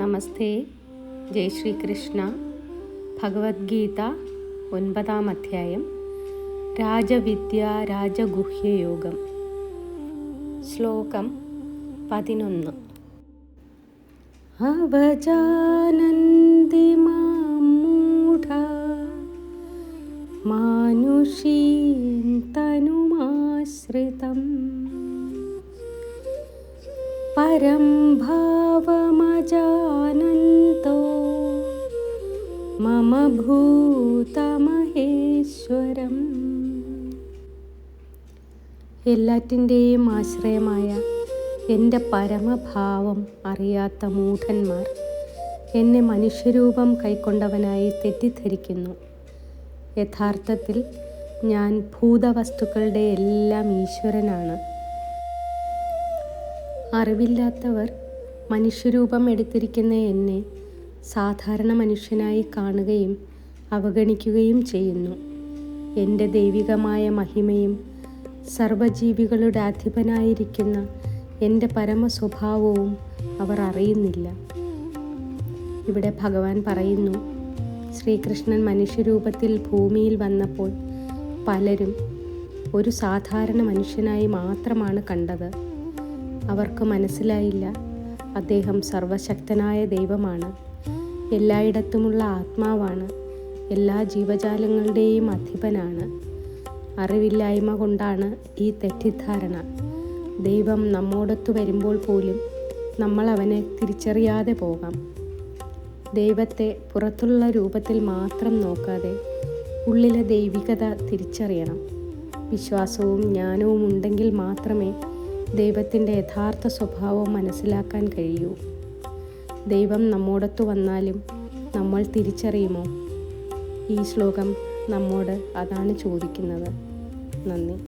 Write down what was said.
നമസ്തേ. ജയ് ശ്രീകൃഷ്ണ. ഭഗവത്ഗീത 9-ാം അധ്യായം. രാജവിദ്യ രാജഗുഹ്യയോഗം. ശ്ലോകം 11. അവജാനന്തി മാം മൂഢാ മാനുഷീം തനുമാശ്രിതം പരം ഭാവമജാനന്തോ മമ ഭൂതമഹേശ്വരം. എല്ലാറ്റിൻ്റെയും ആശ്രയമായ എൻ്റെ പരമഭാവം അറിയാത്ത മൂഢന്മാർ എന്നെ മനുഷ്യരൂപം കൈക്കൊണ്ടവനായി തെറ്റിദ്ധരിക്കുന്നു. യഥാർത്ഥത്തിൽ ഞാൻ ഭൂതവസ്തുക്കളുടെ എല്ലാം ഈശ്വരനാണ്. അറിവില്ലാത്തവർ മനുഷ്യരൂപം എടുത്തിരിക്കുന്ന എന്നെ സാധാരണ മനുഷ്യനായി കാണുകയും അവഗണിക്കുകയും ചെയ്യുന്നു. എൻ്റെ ദൈവികമായ മഹിമയും സർവജീവികളുടെ അധിപനായിരിക്കുന്ന എൻ്റെ പരമസ്വഭാവവും അവർ അറിയുന്നില്ല. ഇവിടെ ഭഗവാൻ പറയുന്നു, ശ്രീകൃഷ്ണൻ മനുഷ്യരൂപത്തിൽ ഭൂമിയിൽ വന്നപ്പോൾ പലരും ഒരു സാധാരണ മനുഷ്യനായി മാത്രമാണ് കണ്ടത്. അവർക്ക് മനസ്സിലായില്ല അദ്ദേഹം സർവശക്തനായ ദൈവമാണ്, എല്ലായിടത്തുമുള്ള ആത്മാവാണ്, എല്ലാ ജീവജാലങ്ങളുടെയും അധിപനാണ്. അറിവില്ലായ്മ കൊണ്ടാണ് ഈ തെറ്റിദ്ധാരണ. ദൈവം നമ്മോടൊത്തു വരുമ്പോൾ പോലും നമ്മൾ അവനെ തിരിച്ചറിയാതെ പോകാം. ദൈവത്തെ പുറത്തുള്ള രൂപത്തിൽ മാത്രം നോക്കാതെ ഉള്ളിലെ ദൈവികത തിരിച്ചറിയണം. വിശ്വാസവും ജ്ഞാനവും ഉണ്ടെങ്കിൽ മാത്രമേ ദൈവത്തിൻ്റെ യഥാർത്ഥ സ്വഭാവം മനസ്സിലാക്കാൻ കഴിയൂ. ദൈവം നമ്മോടൊത്തു വന്നാലും നമ്മൾ തിരിച്ചറിയുമോ? ഈ ശ്ലോകം നമ്മോട് അതാണ് ചോദിക്കുന്നത്. നന്ദി.